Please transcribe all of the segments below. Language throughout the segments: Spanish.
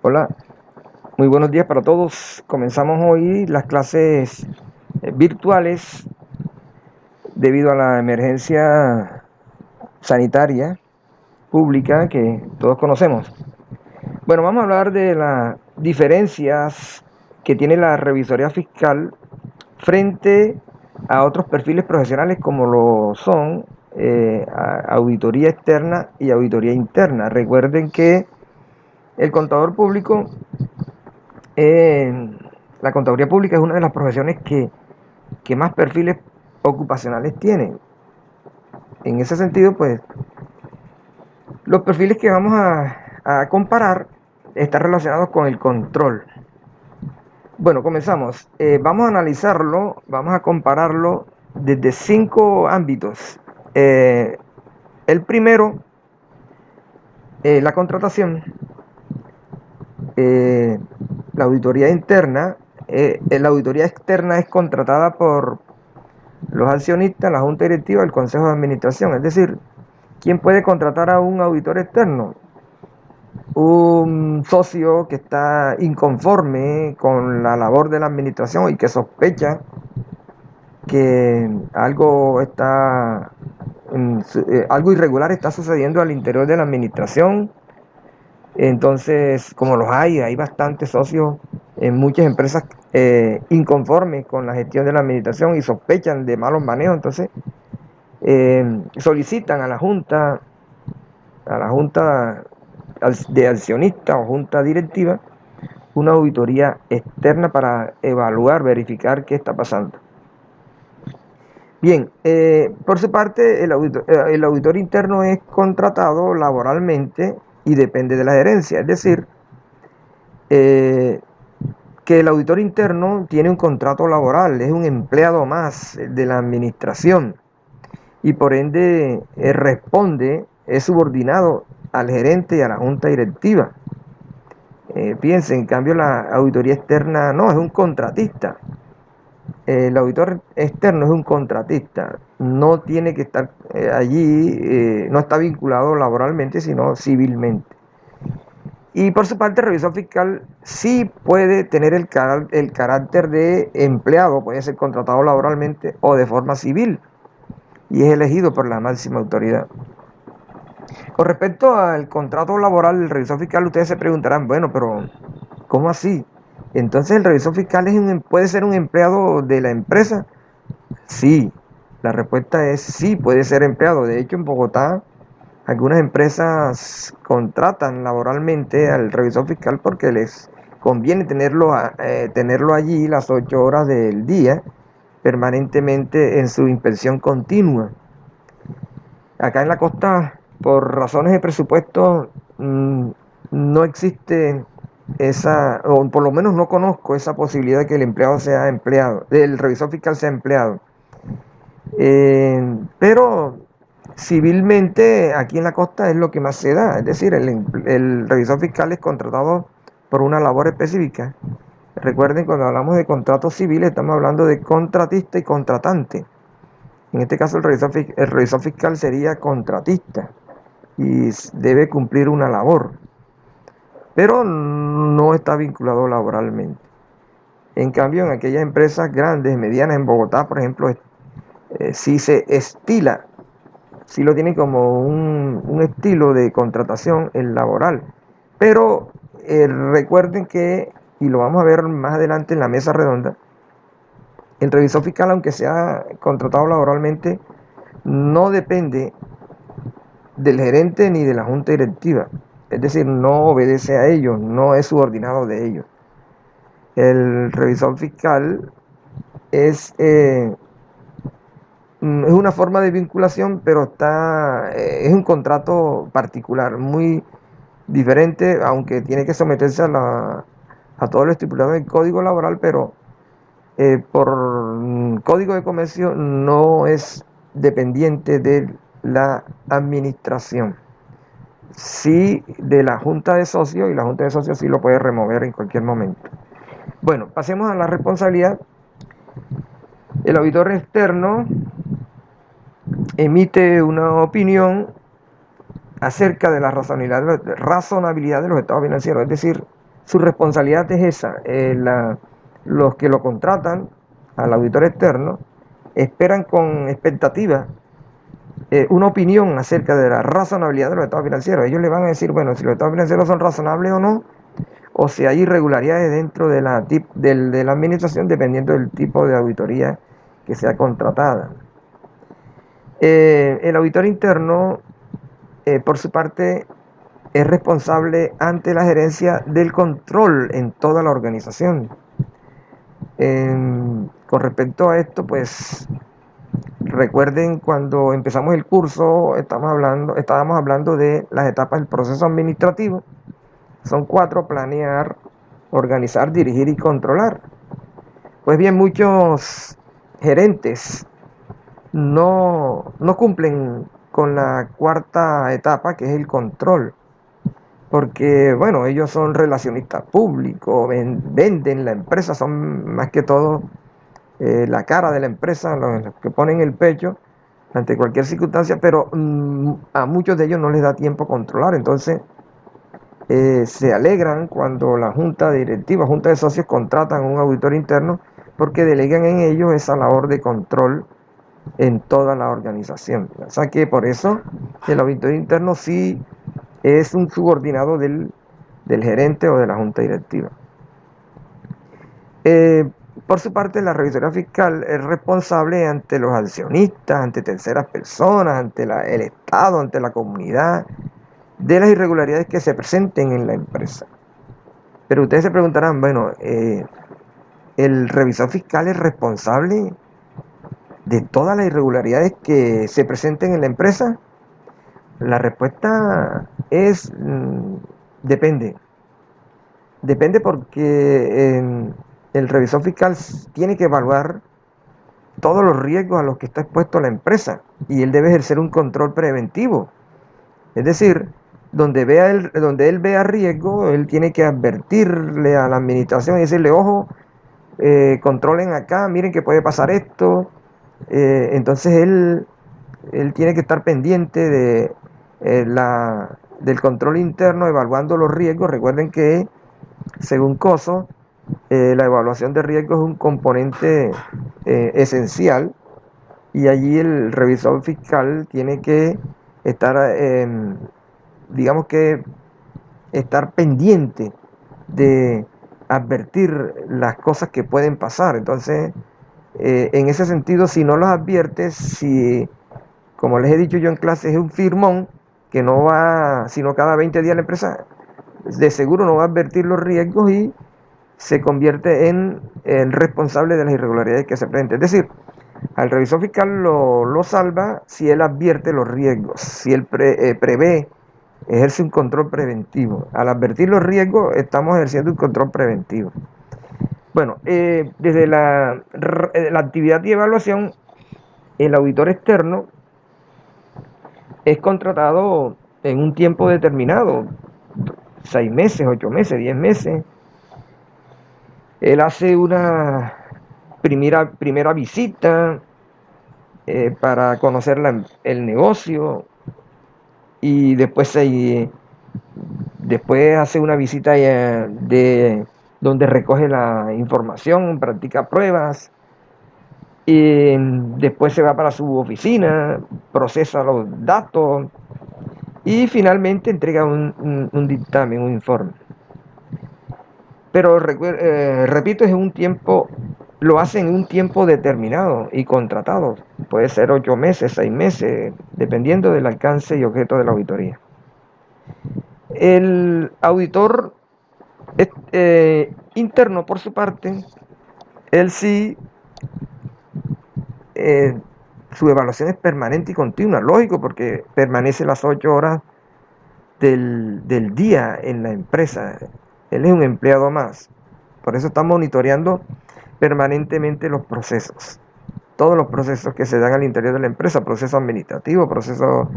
Hola, muy buenos días para todos. Comenzamos hoy las clases virtuales debido a la emergencia sanitaria pública que todos conocemos. Bueno, vamos a hablar de las diferencias que tiene la revisoría fiscal frente a otros perfiles profesionales como lo son auditoría externa y auditoría interna. Recuerden que el contador público la contaduría pública es una de las profesiones que más perfiles ocupacionales tienen. En ese sentido, pues, los perfiles que vamos a comparar están relacionados con el control. Bueno, comenzamos. Vamos a analizarlo, vamos a compararlo desde 5 ámbitos. El primero, la contratación, eh, la auditoría interna. La auditoría externa es contratada por los accionistas, la junta directiva, el consejo de administración. Es decir, ¿quién puede contratar a un auditor externo? Un socio que está inconforme con la labor de la administración y que sospecha que algo irregular está sucediendo al interior de la administración. Entonces, como hay bastantes socios en muchas empresas inconformes con la gestión de la administración y sospechan de malos manejos. Entonces, solicitan a la junta de accionistas o junta directiva, una auditoría externa para evaluar, verificar qué está pasando. Bien, por su parte, el auditor interno es contratado laboralmente y depende de la gerencia, es decir, que el auditor interno tiene un contrato laboral, es un empleado más de la administración y por ende es subordinado al gerente y a la junta directiva. Fíjense, en cambio la auditoría externa no, es un contratista. El auditor externo es un contratista, no tiene que estar allí, no está vinculado laboralmente, sino civilmente. Y por su parte, el revisor fiscal sí puede tener el carácter de empleado, puede ser contratado laboralmente o de forma civil, y es elegido por la máxima autoridad. Con respecto al contrato laboral del revisor fiscal, ustedes se preguntarán, bueno, pero ¿cómo así? Entonces, ¿el revisor fiscal puede ser un empleado de la empresa? Sí, la respuesta es sí, puede ser empleado. De hecho, en Bogotá, algunas empresas contratan laboralmente al revisor fiscal porque les conviene tenerlo allí las 8 horas del día, permanentemente en su inspección continua. Acá en la costa, por razones de presupuesto, no existe o por lo menos no conozco esa posibilidad de que el empleado sea empleado, el revisor fiscal sea empleado. Pero civilmente aquí en la costa es lo que más se da, es decir, el revisor fiscal es contratado por una labor específica. Recuerden, cuando hablamos de contratos civiles estamos hablando de contratista y contratante. En este caso el revisor fiscal sería contratista y debe cumplir una labor, pero no está vinculado laboralmente. En cambio, en aquellas empresas grandes, medianas, en Bogotá, por ejemplo, sí se estila, sí lo tienen como un estilo de contratación el laboral. Pero recuerden que, y lo vamos a ver más adelante en la mesa redonda, el revisor fiscal, aunque sea contratado laboralmente, no depende del gerente ni de la junta directiva. Es decir, no obedece a ellos, no es subordinado de ellos. El revisor fiscal es, eh, es una forma de vinculación, pero es un contrato particular, muy diferente, aunque tiene que someterse a todo lo estipulado en el Código Laboral, pero por Código de Comercio no es dependiente de la administración, sí de la Junta de Socios, y la Junta de Socios sí lo puede remover en cualquier momento. Bueno, pasemos a la responsabilidad. El auditor externo emite una opinión acerca de la razonabilidad de los estados financieros, es decir, Su responsabilidad es esa. Los que lo contratan al auditor externo esperan con expectativa una opinión acerca de la razonabilidad de los estados financieros. Ellos le van a decir, bueno, si los estados financieros son razonables o no, o si hay irregularidades dentro de la administración, dependiendo del tipo de auditoría que sea contratada. El auditor interno, por su parte, es responsable ante la gerencia del control en toda la organización. Con respecto a esto, pues recuerden cuando empezamos el curso, estábamos hablando de las etapas del proceso administrativo. Son 4: planear, organizar, dirigir y controlar. Pues bien, muchos gerentes no cumplen con la 4ª etapa, que es el control, porque, bueno, ellos son relacionistas públicos, venden la empresa, son más que todo la cara de la empresa, los que ponen el pecho ante cualquier circunstancia, pero a muchos de ellos no les da tiempo a controlar. Entonces se alegran cuando la junta directiva, junta de socios contratan un auditor interno, porque delegan en ellos esa labor de control en toda la organización. O sea que por eso el auditor interno sí es un subordinado del gerente o de la junta directiva. Por su parte, la revisoría fiscal es responsable ante los accionistas, ante terceras personas, ante el Estado, ante la comunidad, de las irregularidades que se presenten en la empresa. Pero ustedes se preguntarán, bueno, ¿el revisor fiscal es responsable de todas las irregularidades que se presenten en la empresa? La respuesta es depende. Depende porque el revisor fiscal tiene que evaluar todos los riesgos a los que está expuesto la empresa, y él debe ejercer un control preventivo. Es decir, donde él vea riesgo, él tiene que advertirle a la administración y decirle, ojo, controlen acá, miren que puede pasar esto. Entonces él tiene que estar pendiente del control interno, evaluando los riesgos. Recuerden que, según COSO, la evaluación de riesgo es un componente esencial, y allí el revisor fiscal tiene que estar, digamos que, estar pendiente de advertir las cosas que pueden pasar. Entonces, en ese sentido, si no los adviertes, si, como les he dicho yo en clase, es un firmón que no va, sino cada 20 días la empresa, de seguro no va a advertir los riesgos y se convierte en el responsable de las irregularidades que se presenten. Es decir, al revisor fiscal lo salva si él advierte los riesgos, si él prevé, ejerce un control preventivo. Al advertir los riesgos, estamos ejerciendo un control preventivo. Bueno, desde la actividad de evaluación, el auditor externo es contratado en un tiempo determinado, 6 meses, 8 meses, 10 meses. Él hace una primera visita para conocer el negocio, y después hace una visita donde recoge la información, practica pruebas, y después se va para su oficina, procesa los datos y finalmente entrega un dictamen, un informe. Pero repito, lo hace en un tiempo determinado y contratado. Puede ser 8 meses, 6 meses, dependiendo del alcance y objeto de la auditoría. El auditor interno, por su parte, él sí, su evaluación es permanente y continua, lógico, porque permanece las 8 horas del día en la empresa. Él es un empleado más. Por eso está monitoreando permanentemente los procesos, todos los procesos que se dan al interior de la empresa, proceso administrativo, proceso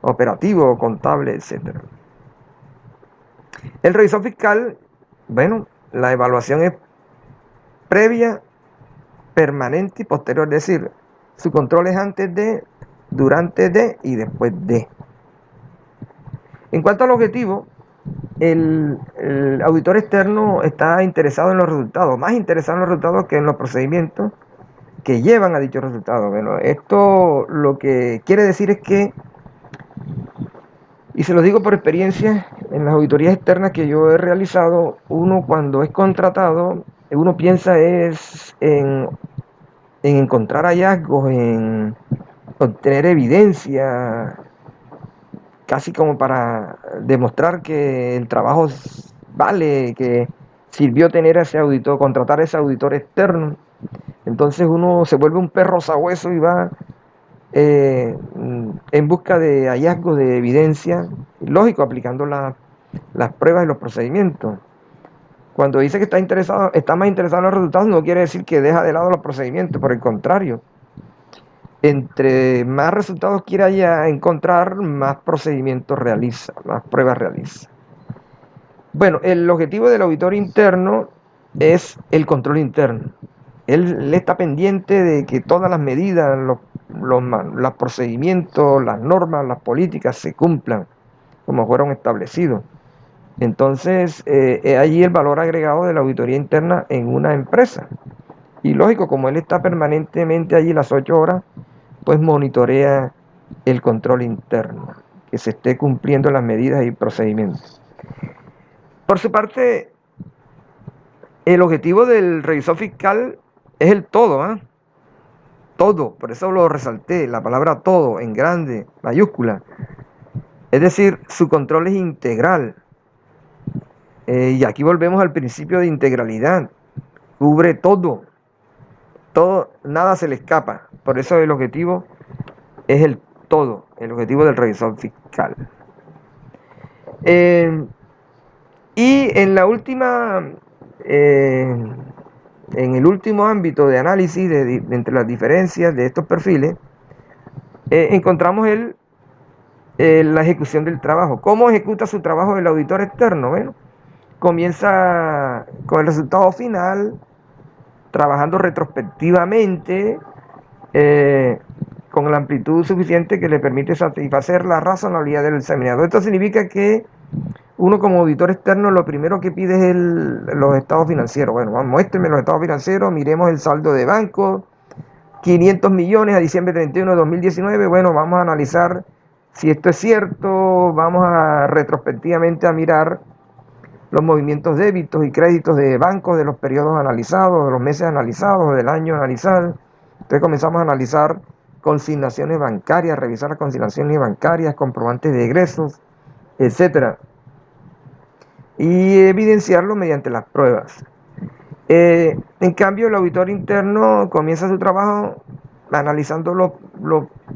operativo, contable, etc. El revisor fiscal, bueno, la evaluación es previa, permanente y posterior, es decir, su control es antes de, durante de y después de. En cuanto al objetivo, el auditor externo está interesado en los resultados, más interesado en los resultados que en los procedimientos que llevan a dichos resultados. Bueno, esto lo que quiere decir es que, y se lo digo por experiencia, en las auditorías externas que yo he realizado, uno cuando es contratado, uno piensa en encontrar hallazgos, en obtener evidencia, casi como para demostrar que el trabajo vale, que sirvió tener a ese auditor, contratar a ese auditor externo. Entonces uno se vuelve un perro sabueso y va en busca de hallazgos de evidencia, lógico, aplicando las pruebas y los procedimientos. Cuando dice que está interesado, está más interesado en los resultados, no quiere decir que deja de lado los procedimientos, por el contrario. Entre más resultados quiera ya encontrar, más procedimientos realiza, más pruebas realiza. Bueno, el objetivo del auditor interno es el control interno. Él está pendiente de que todas las medidas, los procedimientos, las normas, las políticas se cumplan como fueron establecidos. Entonces, es allí el valor agregado de la auditoría interna en una empresa. Y lógico, como él está permanentemente allí las 8 horas, pues monitorea el control interno, que se esté cumpliendo las medidas y procedimientos. Por su parte, el objetivo del revisor fiscal es el todo, ¿eh? Todo, por eso lo resalté, la palabra todo en grande, mayúscula. Es decir, su control es integral. Y aquí volvemos al principio de integralidad. Cubre todo, todo, nada se le escapa. Por eso el objetivo es el todo, el objetivo del revisor fiscal. Y en la última, en el último ámbito de análisis entre las diferencias de estos perfiles, encontramos la ejecución del trabajo. ¿Cómo ejecuta su trabajo el auditor externo? Bueno, comienza con el resultado final, trabajando retrospectivamente, con la amplitud suficiente que le permite satisfacer la razonabilidad del examinador. Esto significa que uno como auditor externo lo primero que pide es los estados financieros. Bueno, muéstrenme los estados financieros, miremos el saldo de banco, 500 millones a diciembre 31 de 2019. Bueno, vamos a analizar si esto es cierto, vamos a retrospectivamente a mirar los movimientos débitos y créditos de bancos de los periodos analizados, de los meses analizados, del año analizado. Entonces comenzamos a analizar consignaciones bancarias, revisar las consignaciones bancarias, comprobantes de egresos, etcétera, y evidenciarlo mediante las pruebas. En cambio, el auditor interno comienza su trabajo analizando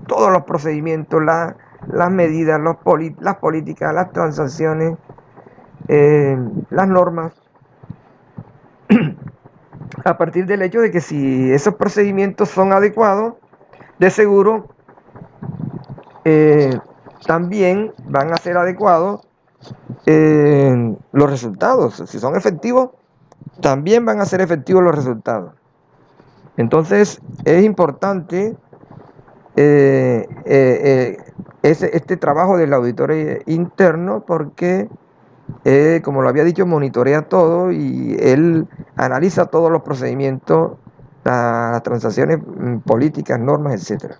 todos los procedimientos, las medidas, las políticas, las transacciones, las normas, a partir del hecho de que si esos procedimientos son adecuados, de seguro también van a ser adecuados los resultados. Si son efectivos, también van a ser efectivos los resultados. Entonces es importante este trabajo del auditor interno porque, como lo había dicho, monitorea todo y él analiza todos los procedimientos, las transacciones políticas, normas, etcétera.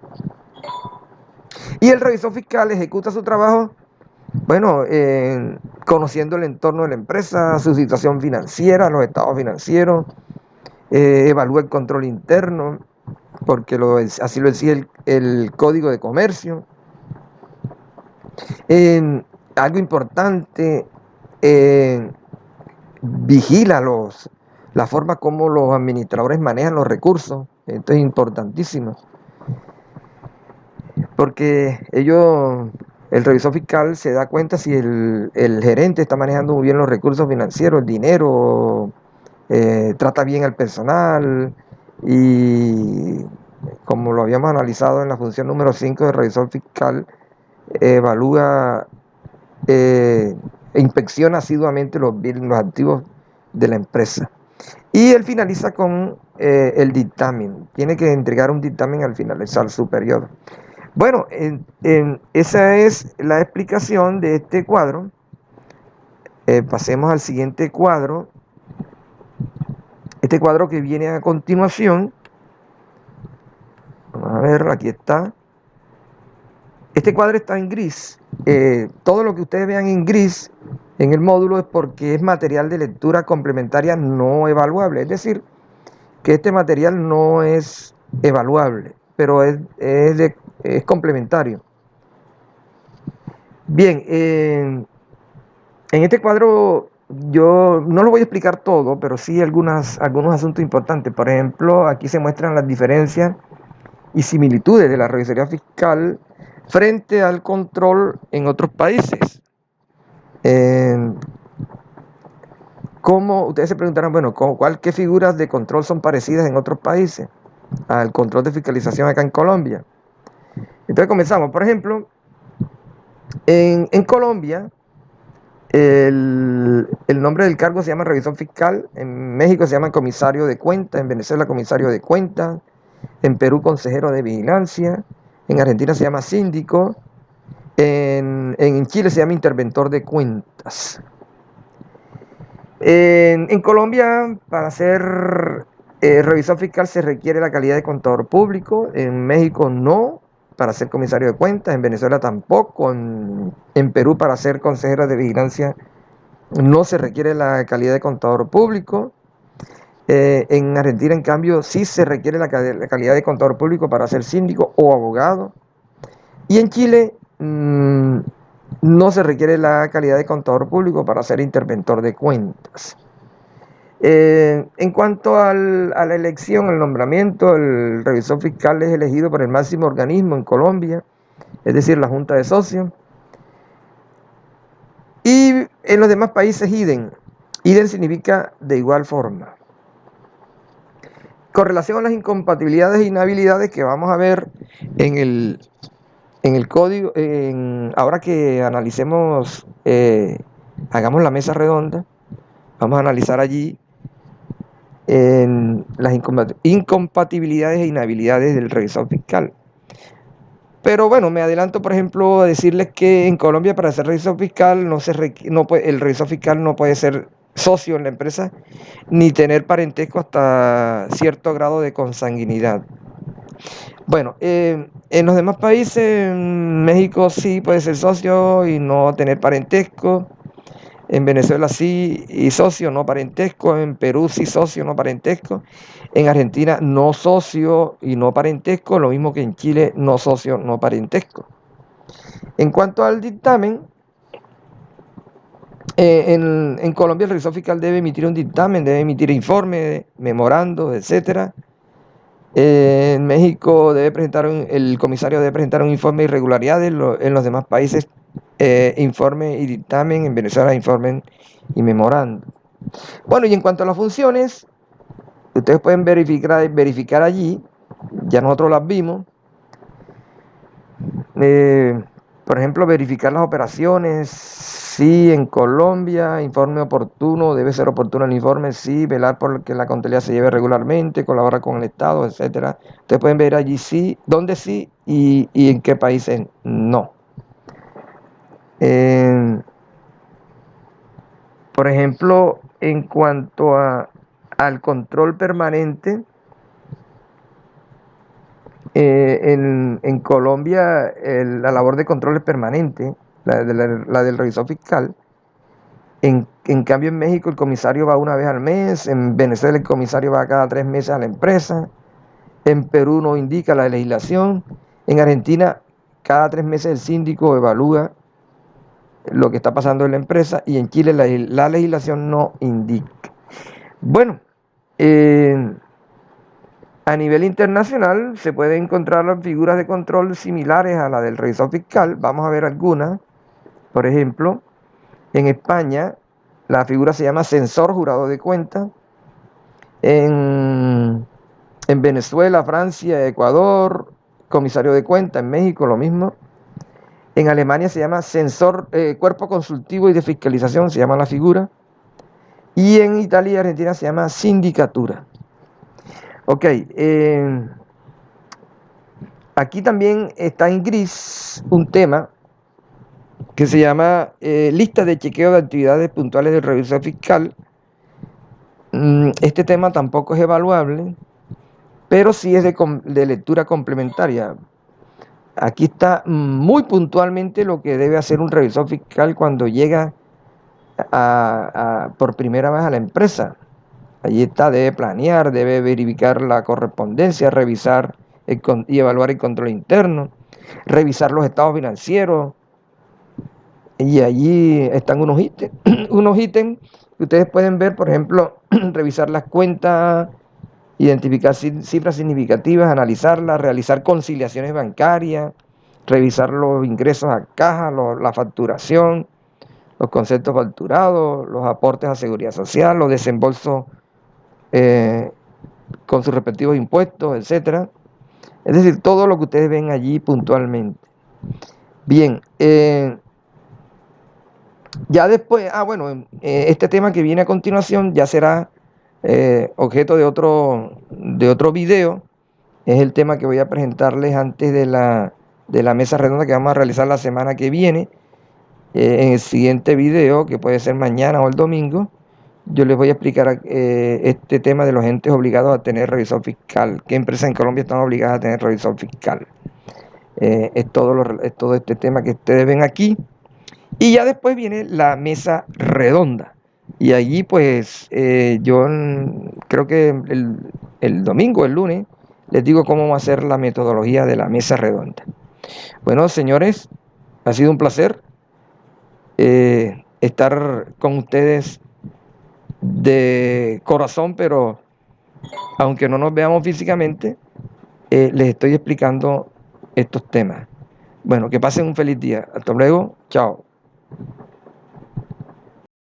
Y el revisor fiscal ejecuta su trabajo, bueno, conociendo el entorno de la empresa, su situación financiera, los estados financieros, evalúa el control interno, porque así lo decía el Código de Comercio. Algo importante, vigila la forma como los administradores manejan los recursos. Esto es importantísimo, porque el revisor fiscal se da cuenta si el gerente está manejando muy bien los recursos financieros, el dinero, trata bien al personal, y como lo habíamos analizado en la función número 5 del revisor fiscal, evalúa e inspecciona asiduamente los activos de la empresa. Y él finaliza con el dictamen. Tiene que entregar un dictamen al finalizar su periodo. Bueno, esa es la explicación de este cuadro. Pasemos al siguiente cuadro. Este cuadro que viene a continuación, vamos a ver, aquí está. Este cuadro está en gris. Todo lo que ustedes vean en gris en el módulo es porque es material de lectura complementaria no evaluable. Es decir, que este material no es evaluable, pero es complementario. Bien, en este cuadro yo no lo voy a explicar todo, pero sí algunos asuntos importantes. Por ejemplo, aquí se muestran las diferencias y similitudes de la revisoría fiscal frente al control en otros países. ¿Cómo? Ustedes se preguntarán, bueno, ¿qué figuras de control son parecidas en otros países al control de fiscalización acá en Colombia? Entonces comenzamos. Por ejemplo, en Colombia, el nombre del cargo se llama revisor fiscal, en México se llama comisario de cuenta, en Venezuela comisario de cuenta, en Perú consejero de vigilancia, en Argentina se llama síndico, en Chile se llama interventor de cuentas. En Colombia, para ser revisor fiscal se requiere la calidad de contador público, en México no, para ser comisario de cuentas, en Venezuela tampoco, en Perú para ser consejero de vigilancia no se requiere la calidad de contador público. En Argentina, en cambio, sí se requiere la calidad de contador público para ser síndico o abogado. Y en Chile no se requiere la calidad de contador público para ser interventor de cuentas. En cuanto a la elección, el nombramiento, el revisor fiscal es elegido por el máximo organismo en Colombia, es decir, la Junta de Socios. Y en los demás países, idem. Idem significa de igual forma. Con relación a las incompatibilidades e inhabilidades que vamos a ver en el código, ahora que analicemos, hagamos la mesa redonda, vamos a analizar allí las incompatibilidades e inhabilidades del revisor fiscal. Pero bueno, me adelanto, por ejemplo, a decirles que en Colombia para ser revisor fiscal el revisor fiscal no puede ser socio en la empresa ni tener parentesco hasta cierto grado de consanguinidad. Bueno, en los demás países, en México sí puede ser socio y no tener parentesco. En Venezuela sí y socio, no parentesco. En Perú sí socio, no parentesco. En Argentina no socio y no parentesco. Lo mismo que en Chile, no socio, no parentesco. En cuanto al dictamen, en Colombia el revisor fiscal debe emitir un dictamen, debe emitir informe, memorando, etcétera. En México el comisario debe presentar un informe de irregularidades. En los demás países, informe y dictamen. En Venezuela, informe y memorando. Bueno, y en cuanto a las funciones, ustedes pueden verificar allí, ya nosotros las vimos. Por ejemplo, verificar las operaciones, sí, en Colombia, informe oportuno, debe ser oportuno el informe, sí, velar por que la contabilidad se lleve regularmente, colaborar con el Estado, etcétera. Ustedes pueden ver allí sí, dónde sí y en qué países no. Por ejemplo, en cuanto al control permanente, en Colombia la labor de control es permanente, la del revisor fiscal. En cambio, en México el comisario va una vez al mes, en Venezuela el comisario va cada 3 meses a la empresa, en Perú no indica la legislación, en Argentina cada 3 meses el síndico evalúa lo que está pasando en la empresa y en Chile la legislación no indica. Bueno, a nivel internacional se pueden encontrar figuras de control similares a la del revisor fiscal. Vamos a ver algunas. Por ejemplo, en España la figura se llama censor jurado de cuentas. En Venezuela, Francia, Ecuador, comisario de cuentas. En México lo mismo. En Alemania se llama cuerpo consultivo y de fiscalización, se llama la figura. Y en Italia y Argentina se llama sindicatura. Ok, aquí también está en gris un tema que se llama Lista de chequeo de actividades puntuales del revisor fiscal. Este tema tampoco es evaluable, pero sí es de lectura complementaria. Aquí está muy puntualmente lo que debe hacer un revisor fiscal cuando llega por primera vez a la empresa. Allí está, debe planear, debe verificar la correspondencia, revisar y evaluar el control interno, revisar los estados financieros. Y allí están unos ítems, unos ítems que ustedes pueden ver, por ejemplo, revisar las cuentas, identificar cifras significativas, analizarlas, realizar conciliaciones bancarias, revisar los ingresos a caja, la facturación, los conceptos facturados, los aportes a seguridad social, los desembolsos con sus respectivos impuestos, etcétera. Es decir, todo lo que ustedes ven allí puntualmente. Bien, ya después, bueno, este tema que viene a continuación ya será objeto de otro video. Es el tema que voy a presentarles antes de la mesa redonda que vamos a realizar la semana que viene. En el siguiente video, que puede ser mañana o el domingo, yo les voy a explicar este tema de los entes obligados a tener revisor fiscal. ¿Qué empresas en Colombia están obligadas a tener revisor fiscal? Es todo este tema que ustedes ven aquí. Y ya después viene la mesa redonda. Y allí pues yo creo que el domingo, el lunes, les digo cómo va a ser la metodología de la mesa redonda. Bueno, señores, ha sido un placer estar con ustedes de corazón, pero aunque no nos veamos físicamente, les estoy explicando estos temas. Bueno, que pasen un feliz día. Hasta luego. Chao.